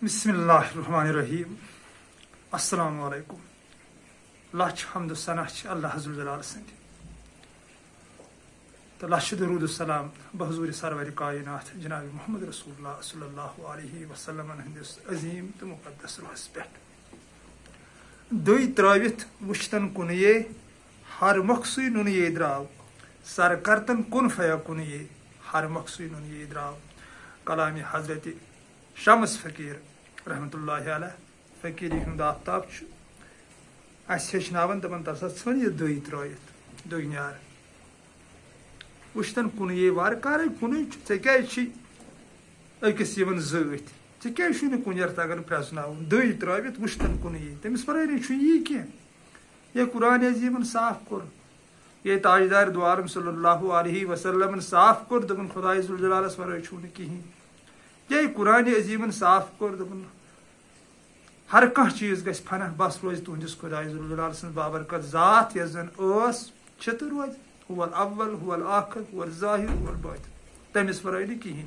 Bismillahirrahmanirrahim. Assalamu alaikum. Lach hamdü sanah Allah Azze ve Celle sindi. Lach durudu salam bahzuri sarvari kainat Cenab-ı Muhammed Resulullah sallallahu aleyhi ve sellem'in hindis azim ve mukaddes ruhsbet. Döy travit vuştan kunuye har maksuy nunuye drav. Sarkartan kun faya kunuye har maksuy nunuye drav. Kalami Hazreti Şams Fakir rahmetullahi aleyh fakiri hund aftab ç asheşnavan daman tarsat svani döy travit döynyar. Vuştan kunuye var kare kunuy çekayçi ökesivan zıt. Çekay şunu kunyar tagan prasnavun döy travit vuştan kunuye. Temis parayı şu iyi ki. Ye Kur'an-ı Azim'in saf kur. Ye tajdar duarım sallallahu aleyhi ve sellem'in saf kur daman Khudai Zülcelal'e svaray şunu ki. Ye Kur'an-ı Azim'in saf kur daman her kah çiz gais panah bas roz tuhundis Khudai Zülcelal'sin babarkat zat yazan os çatır roz. Huvel avval, huvel akhir, huvel zahir, huvel batin. Temis parayı ki.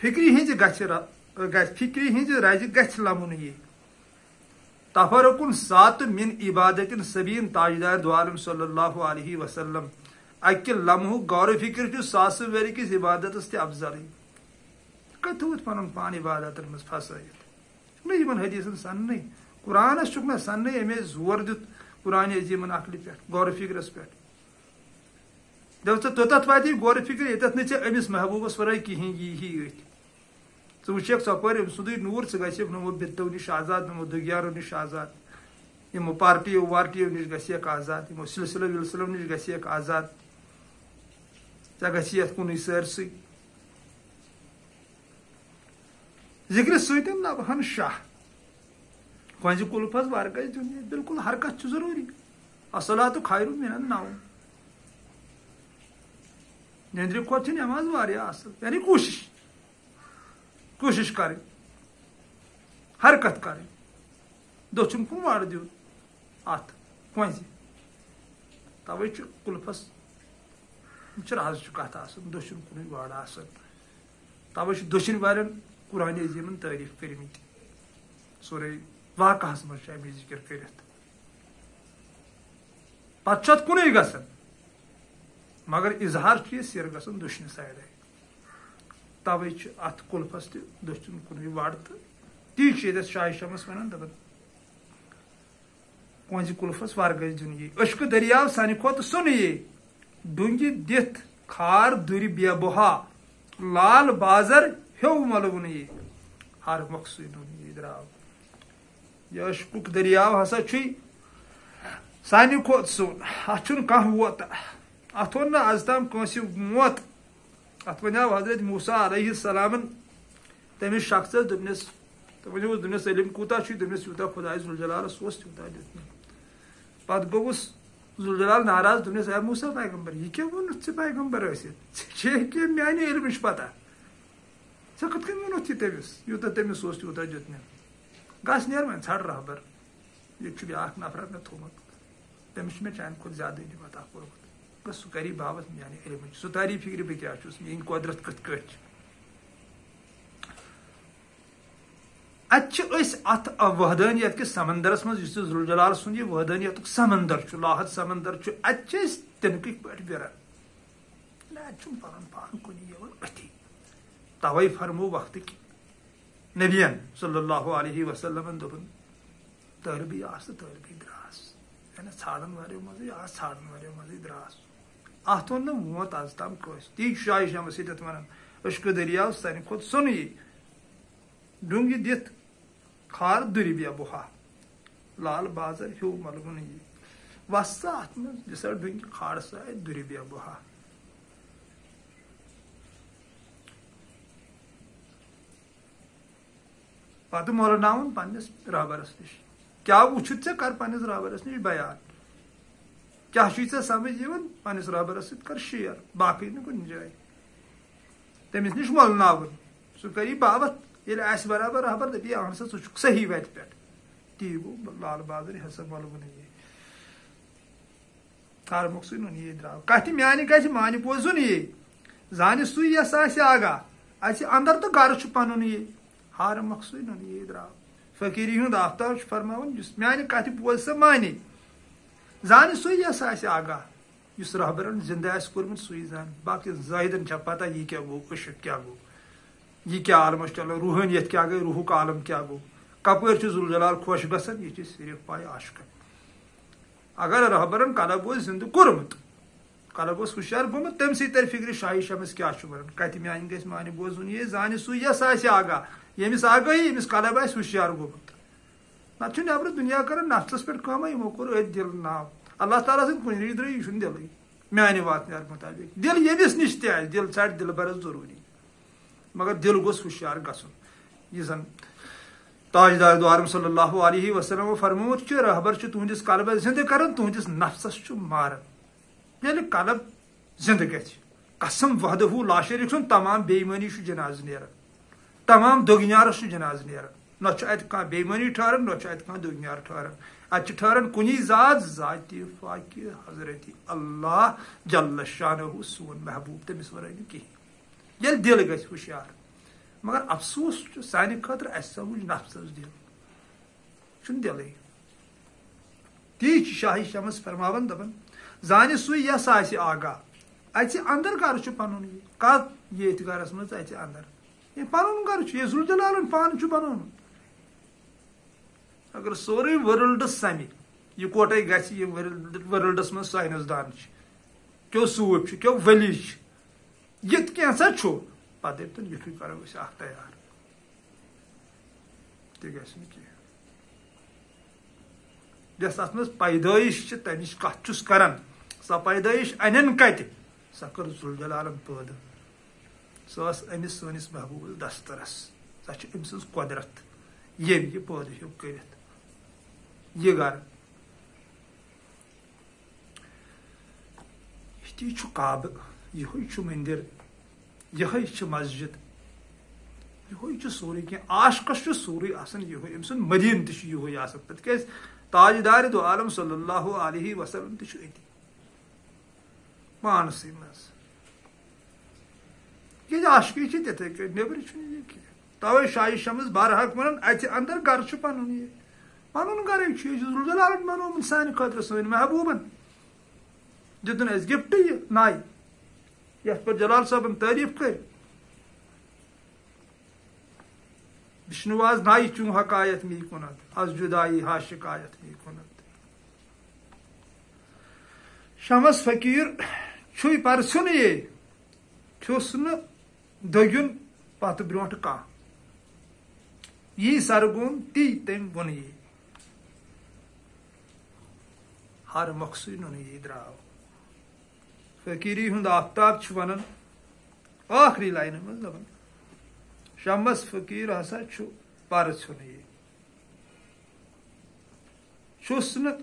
فکری his فکری his رز گھ لمن یہ تفرقن سات من عبادت سبین تاجدار دو عالم صلی اللہ علیہ وسلم اکہ لمحہ غور و فکر ساس وری کس عبادت تہ افضل کتوت پن پان عبادت مز پھسائت نا حدیثن سن قرآنس چھ نا سن امے زور دت قرآن عظیمن عقل پہ غور و فکرس پہ دپ توتھ واتی غور و فکر یتھ نا امس محبوبس ورائے کہین یہ ثہ وچھ ثپر سدی نور ثہ گھک نمو بتو نش آزاد نمو دگیارو نش آزاد یمو پارٹیو وارٹیو نش گھک آزاد یمو سلسلو ولسلو نش گھک آزاد ژے گژھی یتھ کُنُے سٲرسٕے ذکر سۭتۍ نبہن شاہ کنزِ کُلفس ور گژھِ دیُن بالکل حرکت چھُ ضروٗری الصلاۃ خیر من النوم نیندرِ کھۄتہٕ چھِ نٮ۪ماز واریاہ اصل یعنی کوشش کرٕنۍ حرکت کرٕنۍ دٔچھُن کُن وَر دیُن اتھ کنزِ توے چھُ کُلفس چھِ رز چھُ کتھ آسان دٔچھُن کُنُے وَر آسان توے چھُ دٔچھِنۍ والٮ۪ن قرآن عظیمن تعریف کٔرمٕتۍ سورے واقعہس منٛز چھُ امی ذکر کٔرِتھ پتہٕ چھُ اتھ کُنُے گژھان مگر اظہار چھُ یہِ سِر گژھان دٔچھنہِ سایڈے توے چھُ اتھ کُلفس تہِ دٔچھُن کُنُے وَر تہٕ تی چھِ ییٚتٮ۪تھ شاہِ شمس ونان دپان کنزِ کُلفس ور گژھِ دیُن یہِ اشکہٕ دٔریاو سانہِ کھۄتہٕ سۄنہٕ یہِ ڈُنگہِ دِتھ کھار دُرِ بے بُہا لال بازر ہیو ملوُن یہِ ہر مقصوٗدُن یہِ درٛاو یہِ اشکُک دٔریاو ہسا چھُے سانہِ کھۄتہٕ سوٚن اتھ چھُنہٕ کانٛہہ ووت اتھ ووٚن نہٕ آز تام کٲنٛسہِ موت اتھ ونیٛاو حضرت موسیٰ علیہ السلامن تٔمِس شخصس دوٚپنس ونیوس دوٚپنس علم کوٗتاہ چھُے دوٚپنس یوٗتاہ خۄداے ذوالجلالس اوس تیوٗتاہ دیُتمُت پتہٕ گوٚوُس ذوالجلال ناراض دوٚپنس اے موسیٰ پیغمبر یہِ کیٛاہ ووٚنُتھ ژےٚ پیغمبر ٲسِتھ ژےٚ چھے کینٛہہ میانہِ علمٕچ پتہ ژےٚ کِتھ کٔنۍ ووٚنُتھ یہِ تٔمِس یوٗتاہ تٔمِس اوس تیوٗتاہ دیُت مےٚ گژھ نیر وۄنۍ ژھانڈ رہبر ییٚتہِ چھُ بیٛاکھ نفرا مےٚ تھوٚومُت تٔمِس چھُ مےٚ چانہِ کھۄتہٕ زیادٕ علم عطا کوٚرمُت گژھ سُہ کری باوت میانہِ علمٕچ سُہ تاری فکرِ بہٕ کیٛاہ چھُس میٲنۍ قۄدرت کِتھ کٲٹھۍ چھِ اتہِ چھِ أسۍ اتھ وحدانیت کِس سمندرس منٛز یُس یہِ ذوالجلال سُنٛد یہِ وحدانیتُک سمندر چھُ لاحت سمندر چھُ اتہِ چھِ أسۍ تِنکٕکۍ پٲٹھۍ بیران اتہِ چھُنہٕ پنُن پان کُنہِ یِوان أتھی توے فرمو وقتٕکۍ نبین صلی اللہ علیہ وسلمن دوٚپُن طٲلبٕے آس تہٕ طٲلبٕے دراس یعنی ژھانڈن والیو منٛزٕے آس ژھانڈن والیو منٛزٕے دراس اتھ ووٚن نہٕ موت آز تام کٲنٛسہِ تی چھُ شاہِ شمس ییٚتٮ۪تھ ونان اشکہٕ دٔریاو سانہِ کھۄتہٕ سۄنہٕ یہِ ڈُنگہِ دِتھ کھار دُرِ بے بُہا لال بازر ہیو ملوُن یہِ وس سا اتھ منٛز دِ سا ڈُنگہِ کھار سا دُرِ بے بُہا پتہٕ مولناوُن پننِس رہبرس نِش کیٛاہ وٕچھُتھ ژےٚ کر پننِس رہبرس نِش بیان کیٛاہ چھُے ژےٚ سمجھ یِوان پننِس رہبرس سۭتۍ کر شیر باقٕے نہٕ کُنہِ جایہِ تٔمِس نِش مولناوُن سُہ کری باوت ییٚلہِ آسہِ برابر رہبر دپی اہن سا ژٕ چھُکھ صحیح وتہِ پٮ۪ٹھ تی گوٚو لال بازر ہسا ملوُن یہِ ہر مقصوٗد یہِ درٛاو کتھِ میانہِ گژھِ مانہِ بوزُن یہِ زانہِ سُے یس آسہِ آگاہ اسہِ انٛدر تہٕ گرٕ چھُ پنُن یہِ ہر مقصوٗد یہِ درٛاو فقیٖری ہُنٛد آفتاب چھُ فرماوان یُس میانہِ کتھِ بوزِ سا مانہِ زانہِ سُے یس آسہِ آگاہ یُس رہبرن زندٕ آسہِ کوٚرمُت سُے زانہِ باقٕے زٲہدن چھےٚ پتہ یہِ کیٛاہ گوٚو اشک کیٛاہ گوٚو یہ کیا عالمس چلو روحانیت کیا گئی روحُک عالم کیا گو کپٲرۍ چھُ ذوالجلال خۄش گژھان یہِ چھِ صرف پاے عاشقن اگر رہبرن قلب اوس زندٕ کوٚرمُت قلب اوس ہُشیار گوٚمُت تٔمۍ سٕے ترِ فکرِ شاہِ شمس کیٛاہ چھُ ونان کتہِ میانہِ گژھِ مانہِ بوزُن یہِ زانہِ سُے یس آسہِ آگاہ ییٚمِس آگٲہی ییٚمِس قلب آسہِ ہُشیار گوٚمُت نتہٕ چھُ نیبرٕ دُنیا کران نفسس پٮ۪ٹھ کٲمہ یِمو کوٚر أتھۍ دِل ناو اللہ تعالیٰ سٕنٛدۍ کُنہِ درٛٲے یہِ چھُنہٕ دِلٕے میانہِ واتنار مطابق دِل ییٚمِس نِش تہِ آسہِ دِل ژھانڈِ دِل برس ضروٗری مگر دل گوٚژھ ہُشیار گژھُن یہِ زن تاجدار دو عالم صلی اللہ علیہ وسلم فرمومُت چھُ رہبر چھُ تُہنٛدِس قلبس زندٕ کران تُہنٛدِس نفسس چھُ ماران ییٚلہِ قلب زندٕ گژھِ قسم وحدہوٗ لا شریٖک سُنٛد تمام بے ایٖمٲنی چھُ جنازٕ نیران تمام دۄگنیارس چھُ جنازٕ نیران نہ چھُ اتہِ کانٛہہ بے ایٖمٲنی ٹھہران نہ چھُ اتہِ کانٛہہ دۄگنیار ٹھہران اتہِ چھُ ٹھہران کُنی ذاتہِ فاقہِ حضرتِ اللہ جل شانہوٗ سون محبوٗب تٔمِس ورٲے نہٕ کِہینۍ ییٚلہِ دل گژھِ ہُشیار مگر افسوس سانہ خاطر اس سمجھ نفسس دل چھ دلے تی شاہی شمس فرماون دپان زانہ سُے یس آسہِ آگاہ اَژِ اندر گر چھُ پنُن یہ کتھ یتھ گرس منٛز اَژِ اندر یہ پنُن گر چھُ یہ ذوالجلالن پانہٕ چھُ بنومُت اگر سورُے ورلڈ سمہِ یکوٹے گژھِ یہ ورلڈس منٛز ساینسدان چھِ کیو صوٗفۍ چھِ کیو ؤلی چھِ یِتھ کینٛژھا چھُ پتہٕ دٔپۍتن یِتھُے کرو أسۍ اکھ تیار تہِ گژھِ نہٕ کینٛہہ یس اتھ منٛز پیدٲیش چھِ تمِچ کتھ چھُس کران سۄ پیدٲیش انن کتہِ سۄ کٔر ذوالجلالن پٲدٕ سۄ ٲس أمِس سٲنِس محبوٗبس دسترس سۄ چھِ أمۍ سٕنٛز قۄدرت ییٚمۍ یہِ پٲدٕ ہیوٚک کٔرِتھ یہِ گرٕ یِتھی چھُ کعبہٕ یِہوے چھُ مٔنٛدِر یِہوے چھِ مسجد یِہوے چھُ سورُے کینٛہہ عاشقس چھُ سورُے آسان یِہوے أمۍ سُنٛد مدیٖنہٕ تہِ چھُ یِہوے آسان تِکیازِ تاجدار دو عالم صلی اللہ علیہ وسلم تہِ چھُ أتی پانسٕے منٛز تِکیازِ عاشقی چھِ تِتھٕے کٔنۍ نیٚبرٕ چھُنہٕ یہِ کینٛہہ توے شاہہِ شمس بارحق ونان اَژِ اندر گر چھُ پنُن یہِ پنُن گرے چھُ یہِ چھُ ذوالجلالن بنومُت سانہِ خٲطرٕ سٲنۍ محبوٗبن دِتُن اَسہِ گفٹ یہِ ناے یتھ پٮ۪ٹھ جلال صٲبن تعریٖف کٔرۍ وشنو آز نائی چون حکایت می کند از جدائی ہا شکایت می کند شمس فقیر چھُے پرژھُن یہ چھُس نہٕ دٔگِن پتہٕ برونٛٹھ کانٛہہ یی سرگوم تی تٔمۍ ووٚن یی ہر مۄخصٕے نُن یی درٛاو فقیٖری ہُنٛد آفتاب چھُ ونان ٲخری لاینہِ منٛز دپان شمس فقیر ہسا چھُ پرژھُن یہِ چھُس نہٕ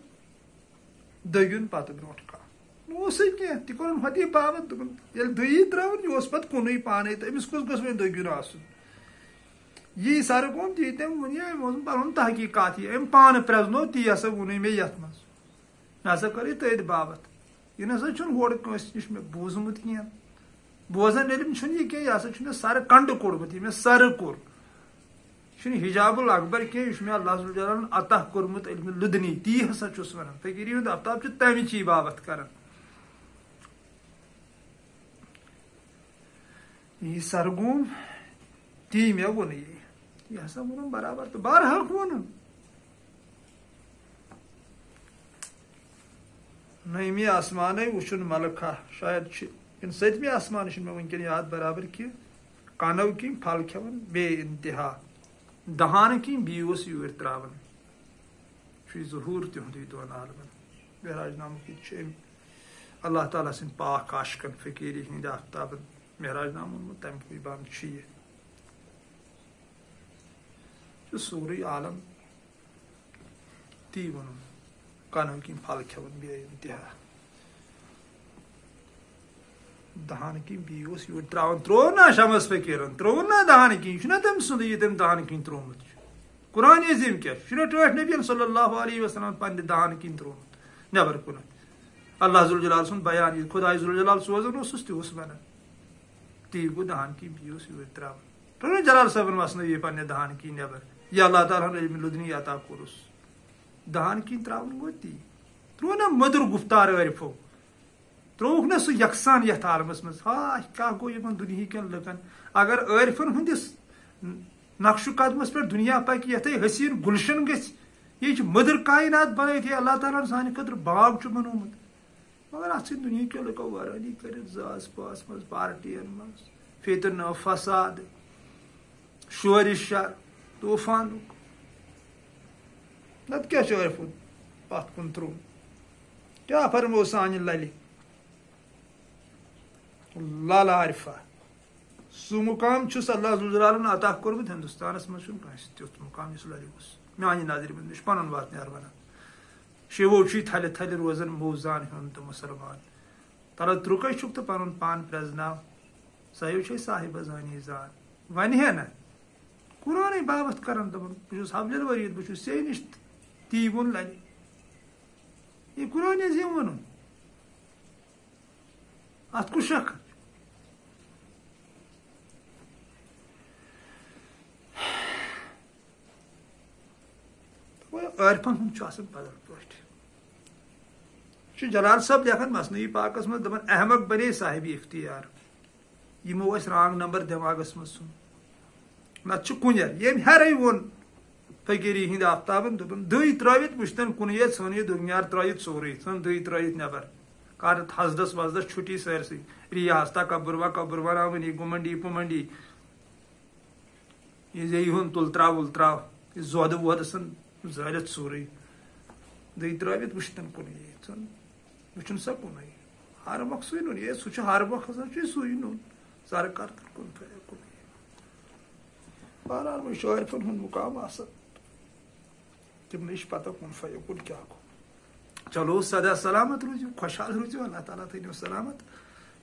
دٔگِن پتہٕ برونٛٹھ کانٛہہ نہٕ اوسُے کینٛہہ تہِ کوٚرُن ہوٚتی پاوت دوٚپُن ییٚلہِ دٔیی ترٛٲوٕن یہِ اوس پتہٕ کُنُے پانے تہٕ أمِس کُس گوٚژھ وۄنۍ دٔگِن آسُن یی سرگوم تی تٔمۍ ووٚن یہِ أمۍ اوس پنُن تحقیٖقات یہِ أمۍ پانہٕ پرٛزنوو تی ہسا ووٚنُے مےٚ یتھ منٛز مےٚ ہسا کٔر یہِ تٔتھۍ باپتھ یہِ نسا چھُنہٕ ہورٕ کٲنٛسہِ نِش مےٚ بوٗزمُت کینٛہہ بوزان علم چھُنہٕ یہِ کینٛہہ یہِ ہسا چھُ مےٚ سرٕ کنڈٕ کوٚڑمُت یہِ مےٚ سرٕ کوٚر یہِ چھُنہٕ حجاب الاکبر کینٛہہ یہِ چھُ مےٚ اللہ ذوالجلالن عطا کوٚرمُت علمِ لدنی تی ہسا چھُس ونان فقیٖری ہُنٛد آفتاب چھُ تمچی باپتھ کران یی سرگوم تی مےٚ ووٚن یہِ ہسا ووٚنُم برابر تہٕ بارحق ووٚنُم نٔیمہِ آسمانے وٕچھُن ملکھا شاید چھِ کِنہٕ سٔتمہِ آسمان چھُنہٕ مےٚ وٕنکٮ۪ن یاد برابر کینٛہہ کنو کِنۍ پھل کھٮ۪وان بے انتہا دہانہٕ کِنۍ بیوس یوٗرۍ ترٛاوان چھُے ظہوٗر تِہُنٛدُے دۄن عالمن معراج نامُک یہِ چھُ أمۍ اللہ تعالیٰ سٕنٛدۍ پاک عاشقن فقیٖری ہٕنٛدۍ آفتابن معراج نام ووٚنمُت تمہِ کُے بنٛد چھُ یہِ چھُ سورُے عالم تی ووٚنُن کنو کِنۍ پھل کھٮ۪وان بے انتہا دہانہٕ کِنۍ بیوس یوٗرۍ ترٛاوان ترٛوو نا شمس فقیٖرن ترٛووُن نا دہانہٕ کِنۍ یہِ چھُنہ تٔمۍ سُنٛدُے یہِ تٔمۍ دہانہٕ کِنۍ ترٛوومُت چھُ قرآن عظیٖم کیٛاہ چھُ چھُنہ ٹٲٹھۍ نبی صلی اللہ علیہ وسلم پننہِ دہانہٕ کِنۍ ترٛوومُت نٮ۪بر کُنتھ اللہ ذوالجلال سُنٛد بیان یہِ خۄداے ذوالجلال سوزان اوسُس تہِ اوس ونان تی گوٚو دہانہٕ کِنۍ بیوس یوٗرۍ ترٛاوان ترٛوو جلال صٲبن وسنٲوِو پننہِ دہانہٕ کِنۍ نٮ۪بر یہِ اللہ تعالیٰ ہن علمِ لدنی عطا کوٚرُس دہانہٕ کِنۍ ترٛاوُن گوٚو تی ترٛوو نا مٔدُر گُفتار عٲرفو ترٛووُکھ نا سُہ یکسان یتھ عالمس منٛز ہاے کیٛاہ گوٚو یِمن دُنہیٖکٮ۪ن لُکن اگر عٲرفن ہٕنٛدِس نقشہٕ قدمس پٮ۪ٹھ دُنیا پکہِ یتھے حسیٖن گُلشن گژھِ یہِ چھِ مٔدٕر کاینات بنٲیِتھ یہِ اللہ تعالیٰ ہن سانہِ خٲطرٕ باغ چھُ بنومُت مگر اتھ سۭتۍ دُنہیٖکٮ۪و لُکو وٲرٲنی کٔرِتھ زاژ پاژ منٛز پارٹین منٛز فتنہٕ فساد شورِ شر طوٗفانُک نتہٕ کیٛاہ چھُ عٲرفو پتھ کُن ترٛوومُت کیٛاہ فرمو سانہِ للہِ لالہ عارفہ سُہ مُقام چھُس اللہ ذوالجلالن عطا کوٚرمُت ہندوستانس منٛز چھُنہٕ کٲنٛسہِ تیُتھ مُقام یُس للہِ اوس میانہِ نظرِ منٛز مےٚ چھُ پنُن واتنیار ونان شِوو چھُے تھلہِ تھلہِ روزان موزان ہیوٚن تہٕ مُسلمان تلہٕ ترُکے چھُکھ تہٕ پنُن پان پرٛزناو سایو چھے صاحبہ زانی زان ونہِ ہے نا قرآنٕے باپتھ کران دپان بہٕ چھُس حبلہِ ؤرِیِتھ بہٕ چھُس ژےٚ نِش تی ووٚن للہِ یہِ قرآن عظیٖم ووٚنُن اتھ کُس شک عارفن ہند بدل پہ جلال صاحب لکھان مثنوی پاکس مز دپان احمق بنے صاحب اختیار یمو اس رانگ نمبر دماغس مز سن نت کنجر یم ہرے وون فقیری ہند آفتابن دپان دٕے ترٲوِتھ وٕچھتن کُنی ژھٕن یہِ دُگنیار ترٲوِتھ سورُے ژھٕن دٕے ترٲوِتھ نٮ۪بر کر حسدس وسدس چھُٹی سٲرسٕے ریاض تکبر وناون یہ گمنڈی پمنڈی یہ زی ہُنٛد تُل تراو وُل تراو یہ زۄدٕ وۄدٕ ژھٕن زٲلِتھ سورُے دٕے ترٲوِتھ وٕچھتن کُنی ژھٕن وٕچھُن سا کُنُے ہر مۄکھ سُے نوٚن ہے سُہ چھُ ہر مۄکھ ہسا چھُ سُے نوٚن سرکار تن کُن کُنُے بہرحال وۄنۍ چھُ عارفن ہُنٛد مُقام آسان تمنے پتہ کن فیکن کیا گو چلو سدا سلامت روزو خوشحال روزو اللہ تعالیٰ تھو سلامت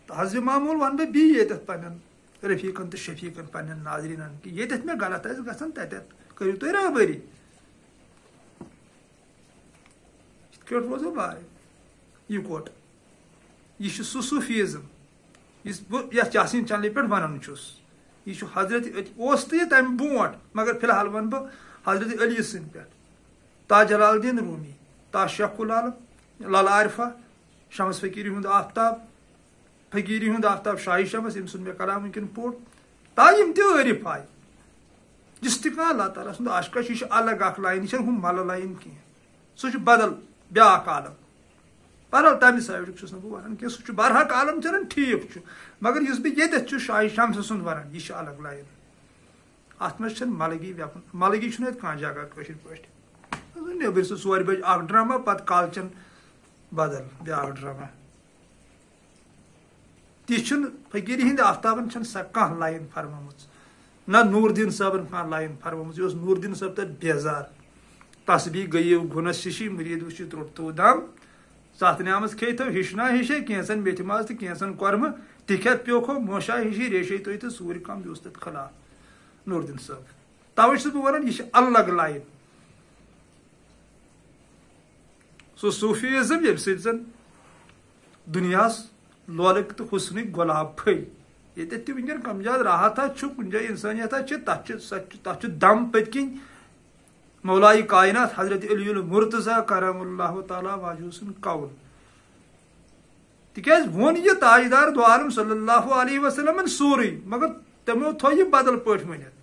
تو حضرت معمول ون بہ بیت پن رفیقن تو شفیقن پن ناظرین کہ یت مے غلط آس گھان تت کرو تھی رہبری کٹ روزو بار یکوٹ یہ سہ صوفیزم اس بہت یاسین چینل پہ ونان یہ حضرت اس تو یہ تمہ برونٹ مگر فی الحال ون بہ حضرت علی سن پہ تا جلال الدین رومی تا شیخ العالم لال عارفہ شمس فقیری ہند آفتاب فقیری ہند آفتاب شاہی شمس یم سن مے کلام ونکن پوڑ تا یم تہ عارف آئی جس تہ اللہ تعالیٰ سند عاشق یہ الگ اخ لائن یہ ہم مل لائن کی سہ بدل بیاکھ عالم بہرحال تمہ سائڈک چھس بہ ونان کہ سہ برحق عالم چلان ٹھیک مگر اس بہ یتھ شاہی شمس سند ونان یہ الگ لائن ات مز ملگی ویپن ملگی چھ کھانا جگہ کشیر پہ نیبر سہ ژور بج اخ ڈرامہ پتہ کالچن بدل بیاکھ ڈرامہ تہ فقیری ہند آفتابن سہ کھانا لائن فرمٲمٕژ نہ نور الدین صٲبن کھانا لائن فرمٲمٕژ یہ نور الدین صٲب تتھ بیزار تسبیح گٔیو گُنس ہشی مرید وچھ تروٹ تو دام ستھ نیامس کھیتو ہشنا ہشے کینسن میتھِ ماز تہ کینسن کورمہ تکھت پیوکھو موشا ہشی ریشے تھی تو سور کم یہ تتھ خلاف نور الدین صٲب توے چھُس بہٕ ونان یہ الگ لائن سو صوفیزم یم سۭتۍ زن دنیاس لولک تو حسنک گلاب پھٔلۍ ییٚتٮ۪تھ تہِ ونکٮ۪ن کم زیادہ راحتہ چھُ کُنہِ جایہِ انسانیتہ چھِ تتھ چھُ دم پٔتۍ کِنۍ مولائے کائنات حضرت علی المرتضیٰ کرم اللہ تعالیٰ واجہ سن قول تکیاز وون یہ تاجدار دو عالم صلی اللہ علیہ وسلم سورُے مگر تمو تھو یہ بدل پٲٹھۍ ؤنِتھ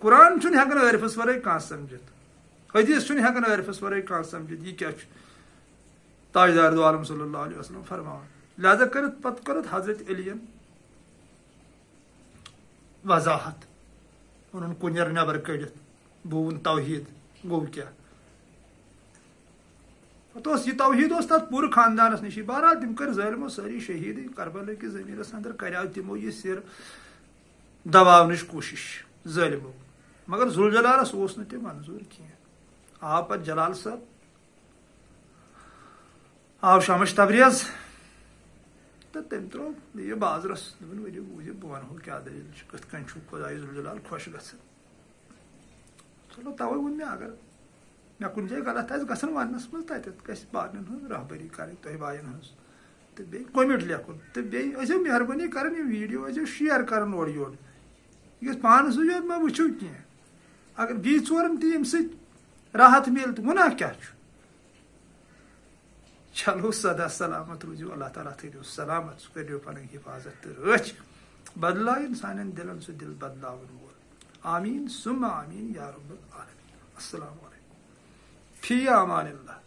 قرآن چھُنہٕ ہٮ۪کان عارفس ورٲے کانٛہہ سمجھِتھ حدیث چھُنہٕ ہٮ۪کان عارفس ورٲے کانٛہہ سمجھِتھ یہ کیاہ چھُ تاجدار دو عالم صلی اللہ علیہ وسلم فرماوان لہذا کرت پتہٕ کرت حضرت علیَن وضاحت ووٚنُن کُنٮ۪ر نٮ۪بر کٔڑِتھ بوٗن توحید گو کیا پتہٕ یہ توحید تر پورٕ خاندانس نشی بہرحال تم کر ظٲلمو سٲری شہیدٕے کربلا کِس زمیٖنس اندر کریو تمو یہ سر دباونٕچ کوٗشش ظٲلمو مگر ذوالجلالس اوس نہٕ تہِ منظور کینٛہہ آو پتہٕ جلال صٲب آو شمس تبریز تو تم ترو یہ بازرس ورو بوٗزِو بہٕ ونہو کیٛاہ دٔلیٖل چھِ کِتھ کٔنۍ چھُ خۄداے ذوالجلال خۄش گژھان چلو توے ووٚن مےٚ اگر مےٚ کُنہِ جایہِ غلط آسہِ گژھان وننس منٛز تتٮ۪تھ گژھِ باقین ہٕنٛز رہبری کرٕنۍ تۄہہِ بایَن ہٕنٛز تہٕ بیٚیہِ کوٚمِٹ لیکھُن تہٕ بیٚیہِ ٲسِو مہربٲنی کران یہِ ویٖڈیو ٲسِو شیر کران اورٕ یورٕ یہِ گژھِ پانس سۭتۍ یوت مہ وٕچھِو کینٛہہ اگر بیٚیہِ ژورن تہِ ییٚمہِ سۭتۍ راحت میلہِ تہٕ گُناہ کیٛاہ چھُ چلو سدا سلامت روزو اللہ تعالیٰ تھٲیِو سلامت سُہ کٔرِو پنٕنۍ حفاظت تہٕ رٲچھ بدلایِن سانٮ۪ن دِلن سُہ دِل بدلاوُن وول آمیٖن سُمہ آمیٖن یا رب العالمیٖن السلام علیکم فی امان اللہ